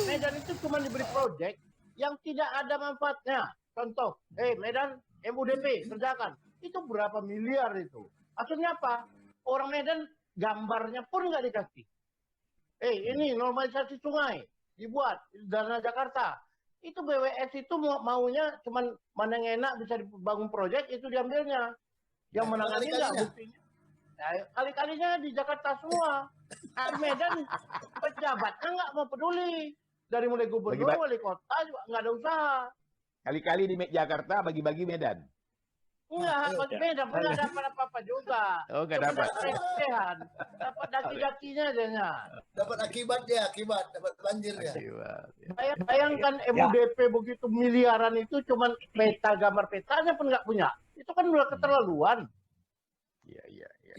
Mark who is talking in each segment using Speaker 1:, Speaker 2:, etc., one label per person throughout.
Speaker 1: Medan itu cuma diberi proyek yang tidak ada manfaatnya. Contoh, Medan MUDP kerjakan. Itu berapa miliar itu? Maksudnya apa? Orang Medan gambarnya pun nggak dikasih. Ini normalisasi sungai dibuat dana Jakarta. Itu BWS itu maunya cuman mana yang enak bisa dibangun proyek itu diambilnya. Yang menangani nggak buktinya. Kali-kalinya di Jakarta semua. Medan pejabatnya nggak mau peduli. Dari mulai gubernur, wali kota juga nggak ada usaha.
Speaker 2: Kali-kali di Jakarta bagi-bagi Medan.
Speaker 1: Enggak, Medan pun nggak dapat apa-apa juga.
Speaker 2: Oh, nggak dapat.
Speaker 1: Dapat daki-dakinya aja.
Speaker 3: Dapat akibatnya, dapat banjirnya.
Speaker 1: Bayangkan MUDP begitu miliaran itu cuman peta, gambar petanya pun nggak punya. Itu kan udah keterlaluan.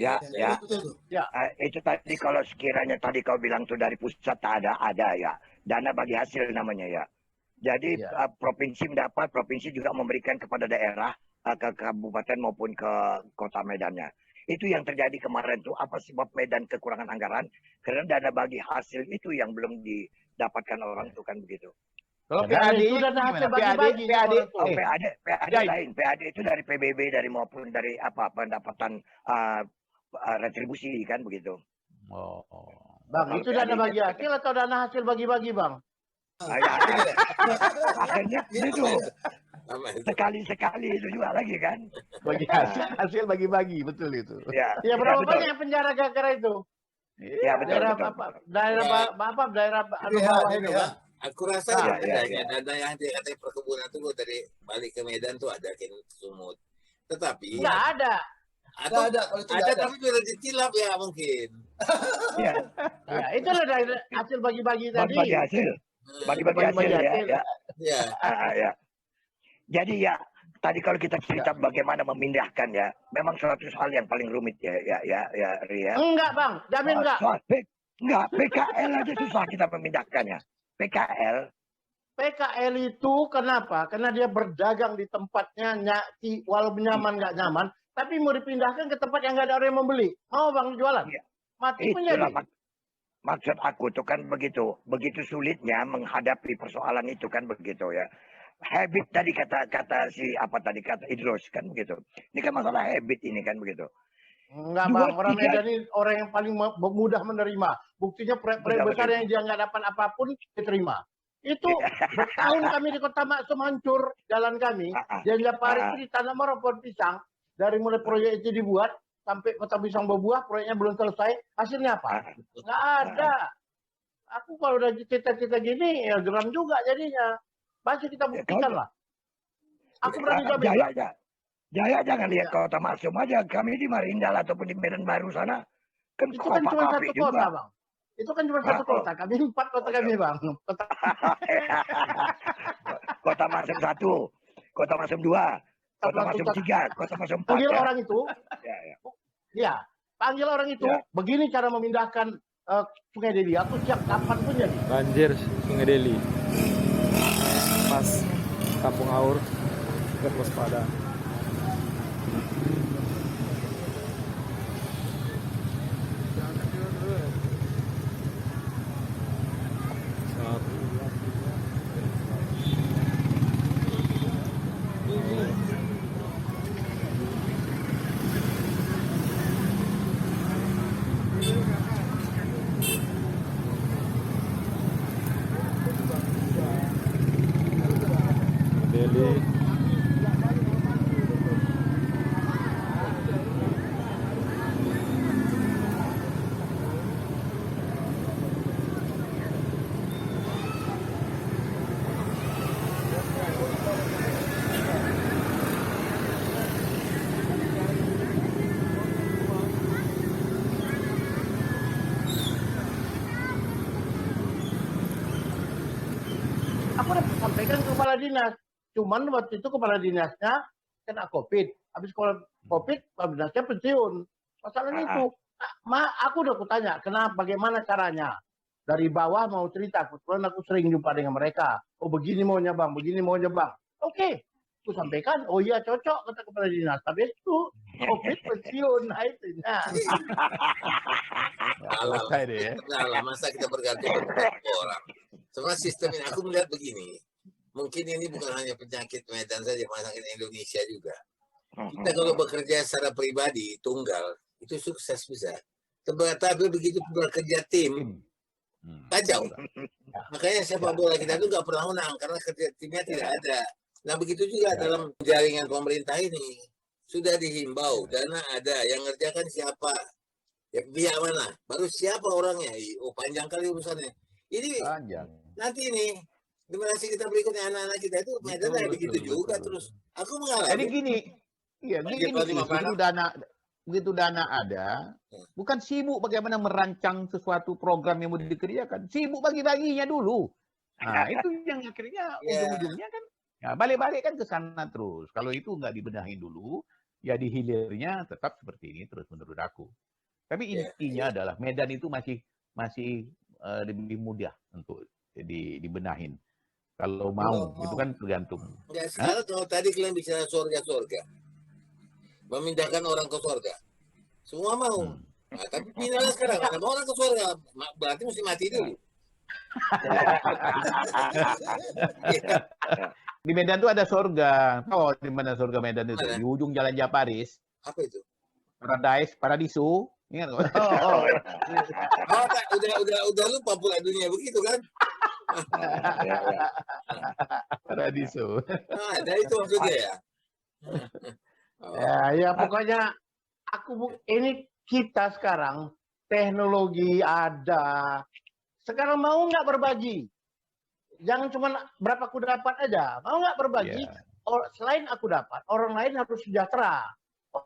Speaker 4: Ya. Itu tadi kalau sekiranya tadi kau bilang tuh dari pusat ada ya. Dana bagi hasil namanya ya. Jadi provinsi mendapat, provinsi juga memberikan kepada daerah, ke kabupaten maupun ke kota Medannya. Itu yang terjadi kemarin tuh, apa sebab Medan kekurangan anggaran? Karena dana bagi hasil itu yang belum didapatkan orang tuh kan begitu.
Speaker 2: Kalau PAD itu dana hasil bagi-bagi.
Speaker 4: PAD lain. PAD itu dari PBB dari maupun dari apa pendapatan retribusi kan begitu.
Speaker 1: Bang, itu dana bagi hasil atau dana hasil bagi-bagi, Bang?
Speaker 4: Akhirnya itu sekali-sekali itu juga lagi kan.
Speaker 2: Bagi hasil bagi-bagi, betul itu.
Speaker 1: Ya berapa banyak penjara gara-gara itu?
Speaker 4: Ya betul.
Speaker 1: Daerah bawah itu kan.
Speaker 5: Aku rasa dana yang dikatakan perkebunan itu dari balik ke Medan tuh ada Sumut. Tetapi
Speaker 1: nggak ada.
Speaker 5: Atau ada tapi sudah ditilap ya mungkin.
Speaker 4: Ya,
Speaker 1: itu ada hasil bagi-bagi tadi.
Speaker 4: Bagi hasil. Bagi-bagi hasil ya. Ya. Jadi ya tadi kalau kita cerita bagaimana memindahkan ya, memang suatu hal yang paling rumit ya Ria.
Speaker 1: Enggak Bang, jamin enggak.
Speaker 4: Enggak, PKL aja susah kita memindahkannya.
Speaker 1: PKL itu kenapa? Karena dia berdagang di tempatnya walaupun nyaman nggak nyaman, tapi mau dipindahkan ke tempat yang nggak ada orang yang membeli. Mau Bang jualan?
Speaker 4: Ya.
Speaker 1: Mati pun jadi.
Speaker 4: Maksud aku tuh kan begitu sulitnya menghadapi persoalan itu kan begitu ya. Habit tadi kata Idrus kan begitu. Ini kan masalah habit ini kan begitu.
Speaker 1: Enggak Bang, orang Medan ini orang yang paling mudah menerima. Buktinya proyek besar yang dia nggak dapat apapun diterima. Itu bertahun kami di Kota Maksum hancur jalan kami. Jadi hari itu ditanam pohon pisang. Dari mulai proyek itu dibuat sampai Kota Pisang berbuah, proyeknya belum selesai. Hasilnya apa? Nggak ada. Aku kalau udah cita-cita gini, ya geram juga jadinya. Pasti kita buktikan lah. Aku berani jamin.
Speaker 4: Jaya jangan lihat Kota Maksum aja. Kami di Marindal ataupun di Medan Baru sana. Kan
Speaker 1: itu kan cuma satu kota, Bang. Itu kan cuma satu kota. Kami 4 kota kami, Bang.
Speaker 4: Kota Maksum 1, Kota Maksum 2, Kota Maksum 3, Kota Maksum 4.
Speaker 1: Panggil orang itu. Ya, panggil orang itu. Begini cara memindahkan Sungai Deli. Aku siap kapan pun jadi.
Speaker 6: Banjir Sungai Deli. Pas Kampung Aur, dekat waspada.
Speaker 1: Aku udah sampaikan ke kepala dinas. Cuman waktu itu kepala dinasnya kena COVID. Habis COVID, kepala dinasnya pensiun. Masalahnya itu. Aku udah kutanya, bagaimana caranya? Dari bawah mau cerita. Kebetulan aku sering jumpa dengan mereka. Oh begini maunya Bang, begini maunya Bang. Oke. Aku sampaikan, oh iya cocok kata kepala dinas. Tapi itu COVID pensiun. Nah itu.
Speaker 5: Salah, masa kita bergantung pada orang. Sama sistem ini aku melihat begini. Mungkin ini bukan hanya penyakit Medan saja, penyakit Indonesia juga. Kita kalau bekerja secara pribadi, tunggal, itu sukses bisa. Tapi begitu bekerja tim, kacau. Makanya sepak bola kita itu nggak pernah menang karena kerja timnya tidak ada. Nah begitu juga dalam jaringan pemerintah ini sudah dihimbau, dana ada, yang ngerjakan siapa, ya pihak mana, baru siapa orangnya. Oh panjang kali urusannya. Ini nanti ini generasi kita berikutnya anak-anak kita itu Medan kayak begitu juga terus. Aku mengalami.
Speaker 2: Jadi gini, begitu dana ada, bukan sibuk bagaimana merancang sesuatu program yang mau dikerjakan, sibuk bagi-baginya dulu. Nah itu yang akhirnya ujung-ujungnya kan, ya balik-balik kan ke sana terus. Kalau itu nggak dibenahin dulu, ya di hilirnya tetap seperti ini terus menurut aku. Tapi intinya adalah Medan itu masih lebih mudah untuk dibenahin. Kalau mau, itu kan tergantung.
Speaker 5: Ya, sekarang kalau tadi kalian bicara surga-surga, memindahkan orang ke surga, semua mau. Nah, tapi pindahlah sekarang, ada mau orang ke surga, berarti mesti mati dulu.
Speaker 2: Di Medan tuh ada surga. Tahu di mana surga Medan itu? Di ujung Jalan Japaris.
Speaker 5: Apa itu?
Speaker 2: Paradiso. Ingat nggak?
Speaker 5: Udah lupa pula dunia begitu kan?
Speaker 2: Paradiso.
Speaker 5: Ada itu maksudnya ya.
Speaker 1: Ya pokoknya ini kita sekarang teknologi ada. Sekarang mau nggak berbagi? Jangan cuma berapa aku dapat aja. Mau nggak berbagi? Selain aku dapat, orang lain harus sejahtera.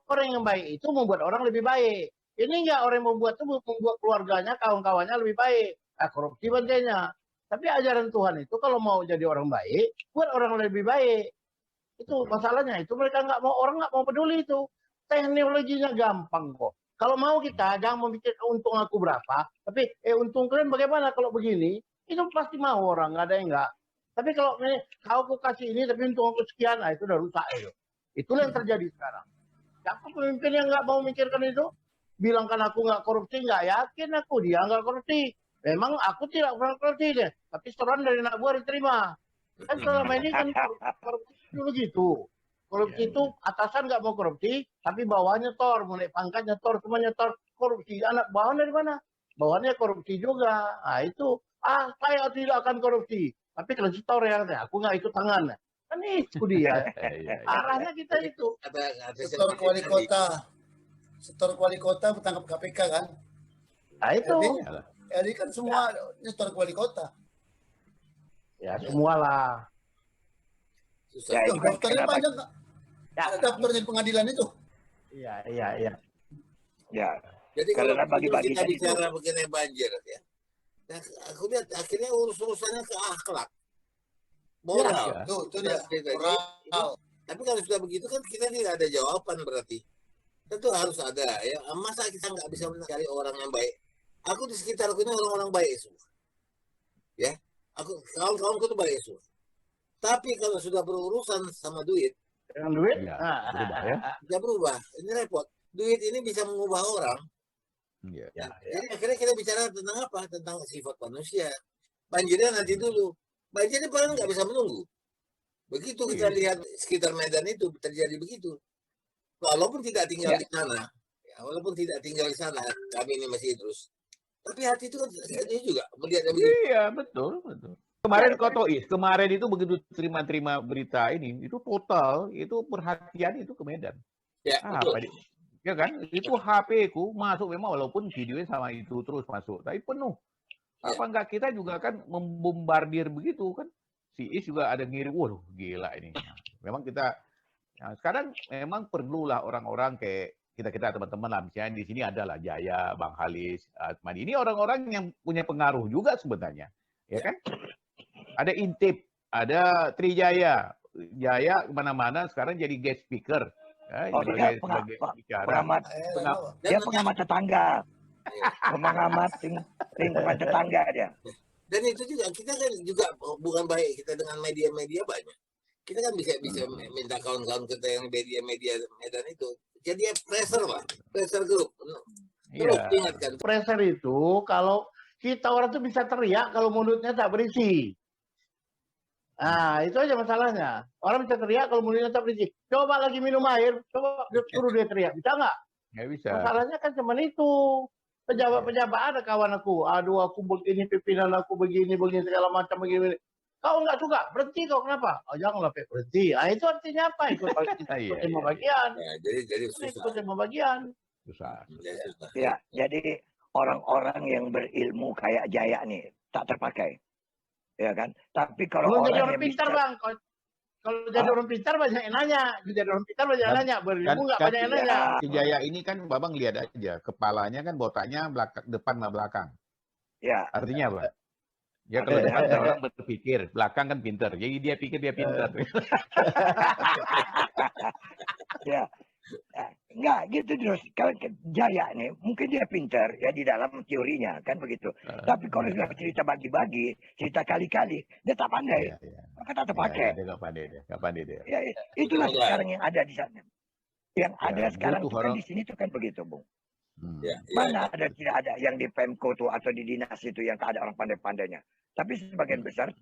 Speaker 1: Orang yang baik itu membuat orang lebih baik. Ini nggak orang yang membuat itu membuat keluarganya, kawan-kawannya lebih baik. Korupsi bantainya. Tapi ajaran Tuhan itu kalau mau jadi orang baik, buat orang lebih baik. Itu masalahnya. Itu mereka orang nggak mau peduli itu. Teknologinya gampang kok. Kalau mau kita jangan memikirkan untung aku berapa, tapi untung kalian bagaimana kalau begini? Itu pasti mau orang, nggak ada yang nggak. Tapi kalau aku kasih ini tapi untung aku sekian, itu udah rusak itu. Itulah yang terjadi sekarang. Siapa pemimpin yang nggak mau memikirkan itu? Bilangkan aku nggak korupsi, nggak yakin aku dia nggak korupsi. Memang aku tidak pernah korupsi deh, tapi setoran dari anak buah diterima. Kan selama ini kan korupsi dulu gitu. Korupsi itu atasan nggak mau korupsi, tapi bawahnya nyetor, mulai pangkat nyetor, semua nyetor korupsi. Anak bawahan dari mana? Bawahannya korupsi juga. Nah itu, saya tidak akan korupsi. Tapi kalau setor ya, aku nggak ikut tangan. Kan itu dia. Arahnya kita itu.
Speaker 3: Setor wali kota bertangkap KPK kan?
Speaker 1: Nah itu.
Speaker 3: Jadi kan semua nyetor wali kota.
Speaker 1: Ya semualah.
Speaker 3: Ya, daftarnya panjang nggak? Ada daftarnya pengadilan itu.
Speaker 1: Iya.
Speaker 4: Ya.
Speaker 5: Jadi kalau bagi-bagi kita bicara mengenai banjir ya. Nah, aku lihat akhirnya urusannya ke akhlak. Moral.
Speaker 3: Ya, itu dia. Moral.
Speaker 5: Tapi kalau sudah begitu kan kita tidak ada jawaban berarti. Tentu harus ada ya. Masa kita nggak bisa mencari orang yang baik? Aku di sekitarku ini orang-orang baik semua. Ya. Kawan-kawanku itu baik semua. Tapi kalau sudah berurusan sama duit,
Speaker 1: dengan duit,
Speaker 2: berubah ya.
Speaker 5: Bisa berubah. Ini repot. Duit ini bisa mengubah orang. Jadi akhirnya kita bicara tentang apa? Tentang sifat manusia. Banjirnya nanti dulu. Banjirnya paling nggak bisa menunggu. Begitu kita lihat sekitar Medan itu terjadi begitu. Walaupun tidak tinggal di sana, walaupun tidak tinggal di sana, kami ini masih terus. Tapi hati itu kan juga melihatnya begitu.
Speaker 2: Iya betul. Kemarin Kotois, kemarin itu begitu terima berita ini, itu total, itu perhatian itu ke Medan.
Speaker 5: Ya, betul.
Speaker 2: Ya kan, itu HP ku masuk memang walaupun videonya sama itu terus masuk, tapi penuh. Apa enggak kita juga kan membombardir begitu kan? Si Is juga ada ngirim, waduh gila ini. Memang kita, sekarang memang perlulah orang-orang kayak kita teman-teman lah, misalnya di sini adalah Jaya, Bang Halis, Atmadi. Ini orang-orang yang punya pengaruh juga sebenarnya, ya kan? Ada Intip, ada Trijaya, Jaya kemana-mana sekarang jadi guest speaker.
Speaker 4: Dia pengamat tetangga, pengamat lingkungan tetangga dia.
Speaker 5: Dan itu juga kita kan juga bukan baik kita dengan media-media banyak. Kita kan bisa minta kawan-kawan kita yang media Medan itu. Jadi pressure lah, pressure group. Terus ingatkan.
Speaker 1: Pressure itu kalau kita orang tuh bisa teriak kalau mulutnya tak berisi. Nah, itu aja masalahnya. Orang bisa teriak kalau mulutnya tak berisi. Coba lagi minum air, coba suruh dia teriak. Bisa nggak?
Speaker 2: Nggak bisa.
Speaker 1: Masalahnya kan cuma itu. Pejabat-pejabat ada kawan aku. Aduh, aku begini, pimpinan aku begini, segala macam begini. Kau nggak suka, berhenti kau, kenapa? Oh, janganlah berhenti. Ah, itu artinya apa? Ikut lima bagian.
Speaker 5: Ya, jadi susah.
Speaker 1: Ikut lima bagian.
Speaker 2: Susah.
Speaker 4: Ya, jadi orang-orang yang berilmu kayak Jaya nih tak terpakai, ya kan? Tapi kalau
Speaker 1: Belum jadi
Speaker 4: orang
Speaker 1: orang
Speaker 4: yang
Speaker 1: pintar,
Speaker 4: bisa,
Speaker 1: Bang. Kalau jadi orang pintar banyak yang nanya. Jadi orang pintar banyak yang nanya. Berilmu nggak banyak yang nanya.
Speaker 2: Si Jaya ini kan Babang lihat aja, kepalanya kan botaknya depan sama belakang.
Speaker 4: ya,
Speaker 2: Artinya apa? Ya kalau depan kan orang berpikir, belakang kan pintar. Jadi dia pikir dia pintar.
Speaker 4: ya, enggak gitu terus. Kalau Jaya nih, mungkin dia pintar ya di dalam teorinya kan begitu. Tapi kalau sudah cerita bagi-bagi, cerita kali-kali, dia tak pandai. Maka tak terpakai.
Speaker 2: Dia nggak pandai dia.
Speaker 4: Ya, itulah sekarang yang ada di sana. Yang ada sekarang
Speaker 2: butuh
Speaker 4: itu kan
Speaker 2: orang-
Speaker 4: di sini tuh kan begitu, Bung.
Speaker 5: Ya,
Speaker 4: Mana ada tidak ada yang di Pemko tuh atau di dinas itu yang tak ada orang pandai-pandainya. Tapi sebagian besar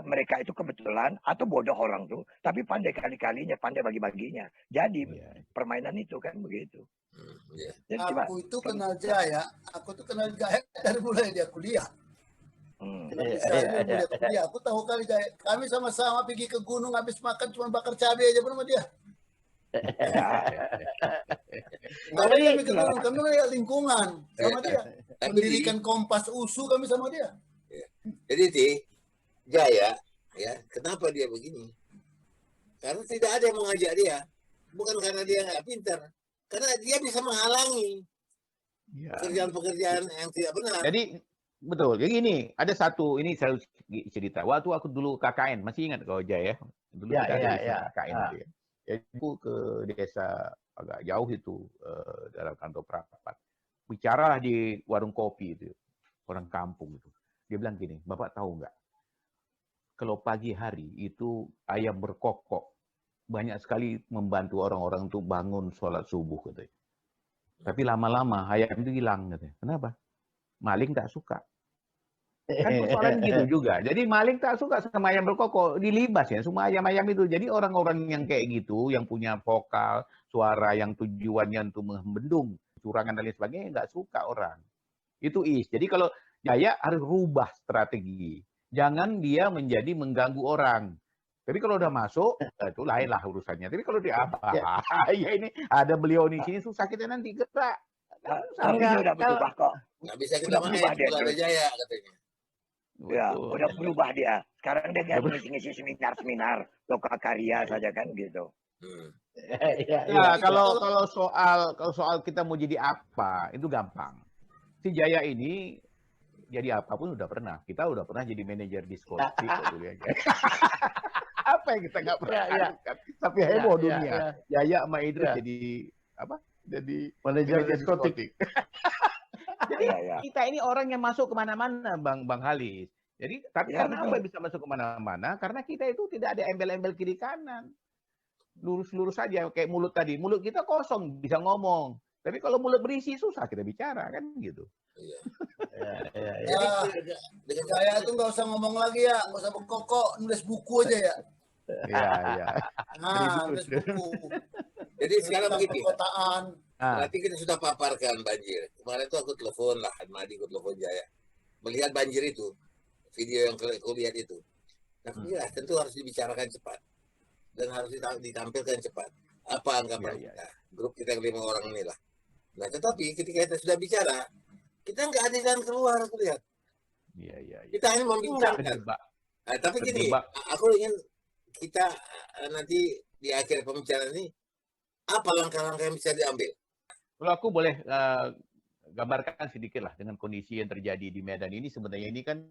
Speaker 4: mereka itu kebetulan atau bodoh orang tuh, tapi pandai kali-kalinya, pandai bagi-baginya. Jadi permainan itu kan begitu. Jadi
Speaker 3: Aku itu kenal Jaya, aku tuh kenal Jaya dari mulai dia kuliah. Mulai kuliah. Aku tahu kali Jaya. Kami sama-sama pergi ke gunung habis makan cuma bakar cabai aja sama dia. Kami ke gunung, kami melihat lingkungan sama dia. Mendirikan Kompas USU kami sama dia.
Speaker 5: Jadi Jaya, ya kenapa dia begini? Karena tidak ada yang mengajak dia, bukan karena dia nggak pintar, karena dia bisa menghalangi pekerjaan-pekerjaan yang tidak benar.
Speaker 2: Jadi betul. Jadi gini, ada satu ini saya cerita. Waktu aku dulu KKN, masih ingat kau Jaya? Dulu kita ada di KKN itu ya. Aku ke desa agak jauh itu dalam kantor perapat. Bicaralah di warung kopi itu, orang kampung itu. Dia bilang gini, Bapak tahu nggak? Kalau pagi hari itu ayam berkokok banyak sekali membantu orang-orang untuk bangun sholat subuh katanya. Tapi lama-lama ayam itu hilang katanya. Kenapa? Maling tak suka. Kan persoalan gitu juga. Jadi maling tak suka sama ayam berkokok, dilibas ya semua ayam-ayam itu. Jadi orang-orang yang kayak gitu, yang punya vokal, suara yang tujuannya untuk membendung curangan dan lain sebagainya, nggak suka orang. Itu Jadi kalau Jaya harus rubah strategi. Jangan dia menjadi mengganggu orang. Tapi kalau udah masuk, itu lain lah urusannya. Tapi kalau dia apa? Ya ini ada beliau di sini susah kita nanti gerak.
Speaker 4: Tapi dia udah berubah kok.
Speaker 5: Nggak bisa kita main kalau ada Jaya katanya.
Speaker 4: Ya, udah berubah dia. Sekarang dia ngisi seminar-seminar lokal karya saja kan gitu.
Speaker 2: Ya, kalau soal kita mau jadi apa, itu gampang. Si Jaya ini jadi apapun udah pernah. Kita udah pernah jadi manajer diskotik dulu ya. Apa yang kita nggak pernah lakukan? Tapi heboh dunia. Jaya sama Idris jadi apa? Jadi manajer diskotik. Jadi kita ini orang yang masuk kemana-mana, Bang Halis. Jadi tapi kenapa bisa masuk kemana-mana? Karena kita itu tidak ada embel-embel kiri kanan. Lurus-lurus saja kayak mulut tadi. Mulut kita kosong bisa ngomong. Tapi kalau mulut berisi susah kita bicara kan gitu.
Speaker 3: Dengan Jaya itu nggak usah ngomong lagi ya, nggak usah berkokok, nulis buku aja ya.
Speaker 2: Iya.
Speaker 3: Nulis buku.
Speaker 5: Jadi sekarang begini.
Speaker 3: Perkotaan.
Speaker 5: Berarti kita sudah paparkan banjir. Kemarin tuh aku telepon lah, Madi aku telepon Jaya. Melihat banjir itu, video yang aku lihat itu. Nah, tentu harus dibicarakan cepat. Dan harus ditampilkan cepat. Apa anggapan kita? Grup kita 5 orang inilah. Nah, tetapi ketika kita sudah bicara, kita nggak ada jalan keluar, aku lihat.
Speaker 2: Iya.
Speaker 5: Kita hanya membincangkan. Nah, tapi gini, aku ingin kita nanti di akhir pembicaraan ini, apa langkah-langkah yang bisa diambil?
Speaker 2: Kalau aku boleh gambarkan sedikit lah dengan kondisi yang terjadi di Medan ini, sebenarnya ini kan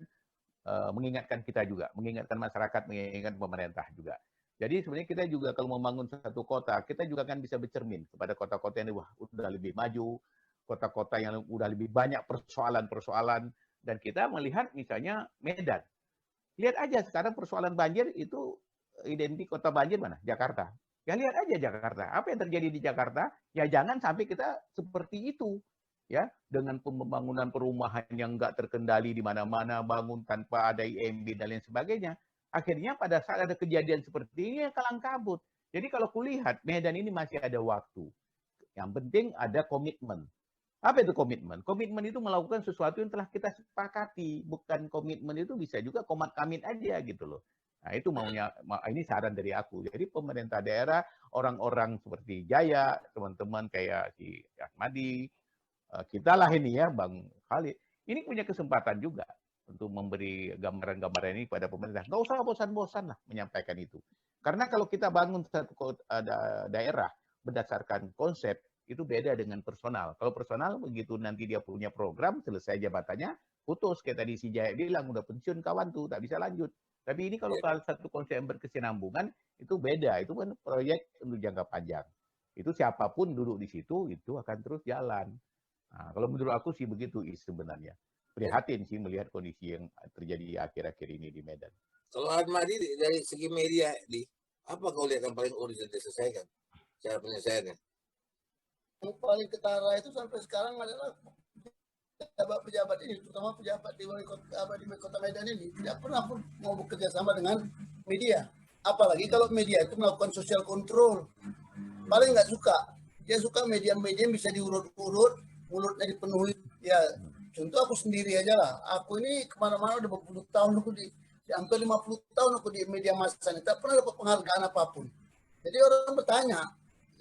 Speaker 2: mengingatkan kita juga, mengingatkan masyarakat, mengingatkan pemerintah juga. Jadi sebenarnya kita juga kalau membangun satu kota, kita juga kan bisa bercermin kepada kota-kota yang udah lebih maju, kota-kota yang udah lebih banyak persoalan-persoalan, dan kita melihat misalnya Medan. Lihat aja sekarang persoalan banjir itu identik kota banjir mana? Jakarta. Ya lihat aja Jakarta. Apa yang terjadi di Jakarta? Ya jangan sampai kita seperti itu. ya, dengan pembangunan perumahan yang nggak terkendali di mana-mana, bangun tanpa ada IMB dan lain sebagainya. Akhirnya pada saat ada kejadian seperti ini, ya kalang kabut. Jadi kalau kulihat Medan ini masih ada waktu. Yang penting ada komitmen. Apa itu komitmen? Komitmen itu melakukan sesuatu yang telah kita sepakati. Bukan komitmen itu bisa juga komat kamit aja gitu loh. Nah itu maunya, ini saran dari aku. Jadi pemerintah daerah, orang-orang seperti Jaya, teman-teman kayak si Ahmadi, kita lah ini ya Bang Khalid, ini punya kesempatan juga untuk memberi gambaran-gambaran ini pada pemerintah. Nggak usah bosan-bosan lah menyampaikan itu. Karena kalau kita bangun satu daerah berdasarkan konsep, itu beda dengan personal. Kalau personal, begitu nanti dia punya program, selesai jabatannya, putus. Kayak tadi si Jaya bilang, udah pensiun kawan tuh, tak bisa lanjut. Tapi ini kalau satu konsep yang berkesinambungan, itu beda. Itu kan proyek untuk jangka panjang. Itu siapapun duduk di situ, itu akan terus jalan. Nah, kalau menurut aku sih begitu sebenarnya. Prihatin sih melihat kondisi yang terjadi akhir-akhir ini di Medan.
Speaker 5: Kalau Ahmadi dari segi media, apa kau lihat yang paling urgent diselesaikan? Cara penyelesaiannya?
Speaker 3: Yang paling ketara itu sampai sekarang adalah pejabat ini, terutama pejabat di kota Medan ini tidak pernah pun mau bekerja sama dengan media. Apalagi kalau media itu melakukan social control. Paling nggak suka. Dia suka media-media bisa diurut-urut, mulutnya dipenuhi. Ya, contoh aku sendiri aja lah. Aku ini kemana-mana udah berpuluh tahun, aku hampir 50 tahun aku di media massa ini, tak pernah dapat penghargaan apapun. Jadi orang bertanya,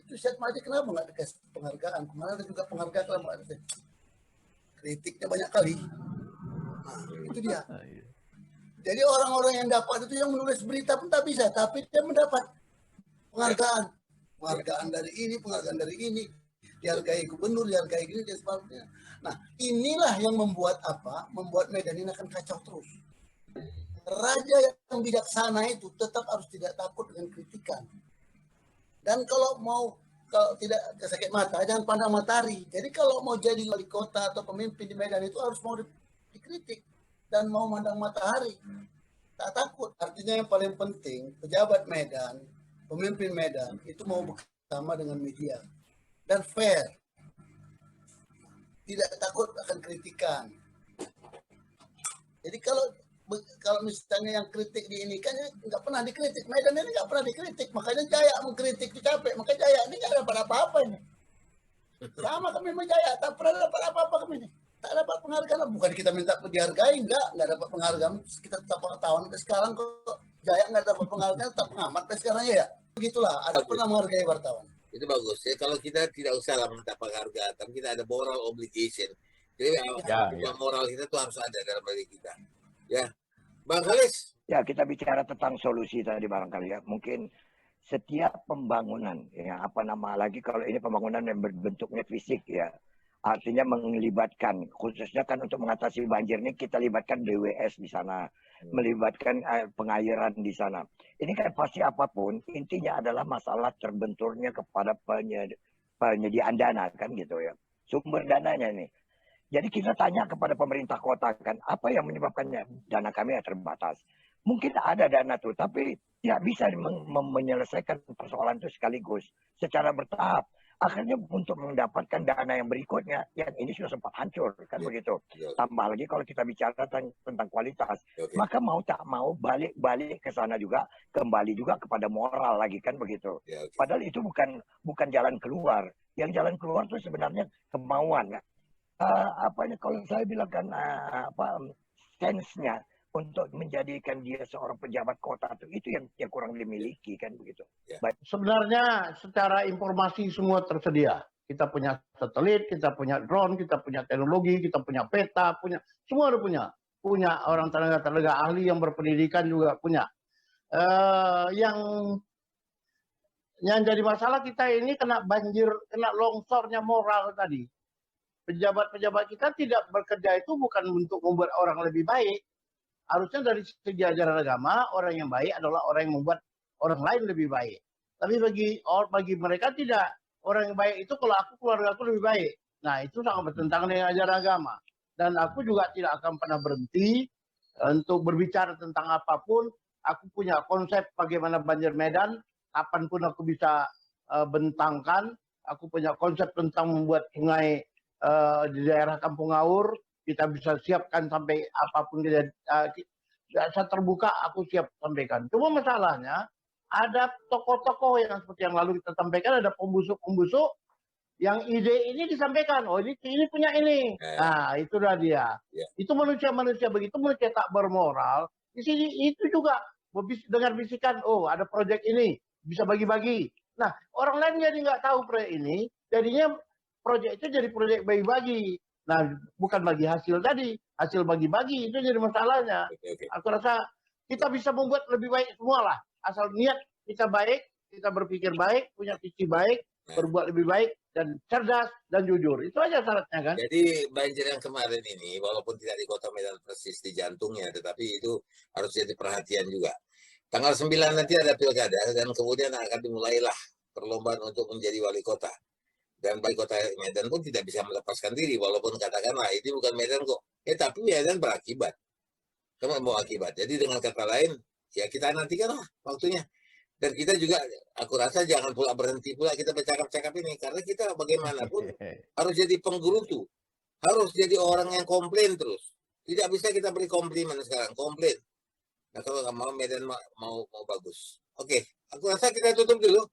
Speaker 3: itu Syed Mahdi kenapa nggak dikasih penghargaan? Kemarin ada juga penghargaan, kenapa nggak dikasih? Kritiknya banyak kali. Nah, itu dia. Jadi orang-orang yang dapat itu yang menulis berita pun tak bisa, tapi dia mendapat penghargaan. Penghargaan dari ini, penghargaan dari ini. Dihargai gubernur, dihargai gini, dan sebagainya. Nah, inilah yang membuat apa? Membuat Medan ini akan kacau terus. Raja yang bijaksana itu tetap harus tidak takut dengan kritikan. Dan kalau tidak sakit mata, jangan pandang matahari. Jadi kalau mau jadi wali kota atau pemimpin di Medan itu harus mau dikritik dan mau mandang matahari. Tak takut. Artinya yang paling penting, pejabat Medan, pemimpin Medan itu mau bersama dengan media dan fair. Tidak takut akan kritikan. Jadi kalau misalnya yang kritik di ini kan nggak pernah dikritik, Medan ini nggak pernah dikritik, makanya Jaya mengkritik itu capek, makanya Jaya ini nggak dapat apa-apa ini. Sama kami sama Jaya, tak pernah dapat apa-apa kami ini, tak dapat penghargaan. Bukan kita minta dihargai, nggak dapat penghargaan, kita tetap pengetahuan. Sekarang kok Jaya nggak dapat penghargaan, tetap pengamat sekarang ya. Begitulah, ada pernah menghargai wartawan.
Speaker 5: Itu bagus ya, kalau kita tidak usah lah minta penghargaan, tapi kita ada moral obligation. Jadi moral kita tuh harus ada dalam diri kita. Ya, Bang Khalis.
Speaker 4: Ya, kita bicara tentang solusi tadi barangkali ya. Mungkin setiap pembangunan, ya lagi kalau ini pembangunan yang berbentuknya fisik ya. Artinya melibatkan, khususnya kan untuk mengatasi banjir ini kita libatkan BWS di sana. Melibatkan pengairan di sana. Ini kan pasti apapun, intinya adalah masalah terbenturnya kepada penyediaan dana kan gitu ya. Sumber dananya nih. Jadi kita tanya kepada pemerintah kota kan, apa yang menyebabkannya? Dana kami terbatas. Mungkin ada dana tuh, tapi tidak bisa menyelesaikan persoalan itu sekaligus, secara bertahap. Akhirnya untuk mendapatkan dana yang berikutnya, yang ini sudah sempat hancur kan begitu. Tambah lagi kalau kita bicara tentang kualitas, maka mau tak mau balik ke sana juga, kembali juga kepada moral lagi kan begitu. Padahal itu bukan jalan keluar. Yang jalan keluar itu sebenarnya kemauan. Kalau saya bilang kan sense-nya untuk menjadikan dia seorang pejabat kota itu yang kurang dimiliki kan begitu.
Speaker 1: Sebenarnya secara informasi semua tersedia. Kita punya satelit, kita punya drone, kita punya teknologi, kita punya peta, semua udah punya. Punya orang tenaga ahli yang berpendidikan juga punya. Yang jadi masalah kita ini kena banjir, kena longsornya moral tadi. Pejabat-pejabat kita tidak bekerja itu bukan untuk membuat orang lebih baik. Harusnya dari segi ajaran agama, orang yang baik adalah orang yang membuat orang lain lebih baik. Tapi bagi mereka tidak. Orang yang baik itu kalau keluarga aku lebih baik. Nah, itu sangat bertentangan dengan ajaran agama. Dan aku juga tidak akan pernah berhenti untuk berbicara tentang apapun. Aku punya konsep bagaimana banjir Medan, kapanpun aku bisa bentangkan. Aku punya konsep tentang membuat sungai di daerah Kampung Ngawur, kita bisa siapkan sampai apapun saya terbuka, aku siap sampaikan. Cuma masalahnya ada tokoh-tokoh yang seperti yang lalu kita sampaikan, ada pembusuk-pembusuk yang ide ini disampaikan, oh ini punya ini. Nah, itulah dia. Itu manusia-manusia begitu, manusia tak bermoral. Di sini itu juga dengar bisikan, oh ada proyek ini, bisa bagi-bagi. Nah, orang lain jadi nggak tahu proyek ini, jadinya proyek itu jadi proyek bagi-bagi. Nah, bukan bagi hasil tadi, hasil bagi-bagi itu jadi masalahnya. Aku rasa kita bisa membuat lebih baik semua lah, asal niat kita baik, kita berpikir baik, punya visi baik, berbuat lebih baik, dan cerdas, dan jujur. Itu aja syaratnya kan.
Speaker 5: Jadi banjir yang kemarin ini, walaupun tidak di Kota Medan persis di jantungnya, tetapi itu harus jadi perhatian juga. Tanggal 9 nanti ada pilkada, dan kemudian akan dimulailah perlombaan untuk menjadi wali kota. Dan wali kota Medan pun tidak bisa melepaskan diri, walaupun katakanlah ini bukan Medan kok. Tapi Medan berakibat. Kamu mau akibat. Jadi dengan kata lain, ya kita nantikanlah waktunya. Dan kita juga, aku rasa jangan pula berhenti pula kita bercakap-cakap ini. Karena kita bagaimanapun harus jadi penggerutu. Harus jadi orang yang komplain terus. Tidak bisa kita beri komplimen sekarang, komplain. Nah kalau nggak mau Medan mau bagus. Oke, aku rasa kita tutup dulu.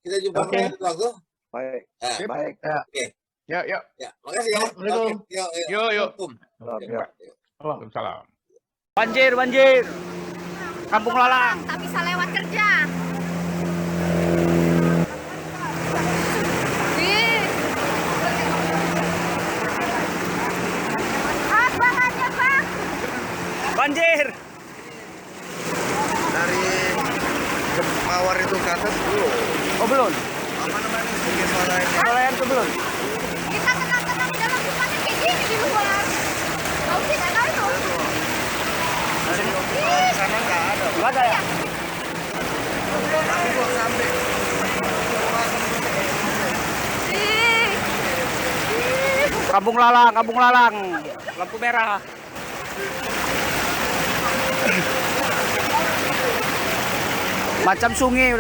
Speaker 5: Kita jumpa lagi waktu.
Speaker 4: Baik.
Speaker 5: Nah,
Speaker 4: Baik.
Speaker 5: Oke.
Speaker 2: Ya.
Speaker 5: Makasih ya.
Speaker 2: Yuk.
Speaker 5: Waalaikumsalam.
Speaker 7: Banjir. Kampung Lalang.
Speaker 8: Tak bisa lewat kerja. Apa aja, Bang?
Speaker 7: Banjir.
Speaker 9: Dari Mawar itu ke atas belum?
Speaker 7: Oh belum.
Speaker 9: Apa namanya? Mungkin suaranya.
Speaker 7: Nelayan tuh belum.
Speaker 8: Kita tenang-tenang di dalam rumahnya kayak gini di luar. Kau tidak tahu itu.
Speaker 9: Di sana nggak ada.
Speaker 7: Nggak ada ya?
Speaker 9: Tapi kok sampai
Speaker 7: Kampung Lalang. Lampu merah. Macam sungai.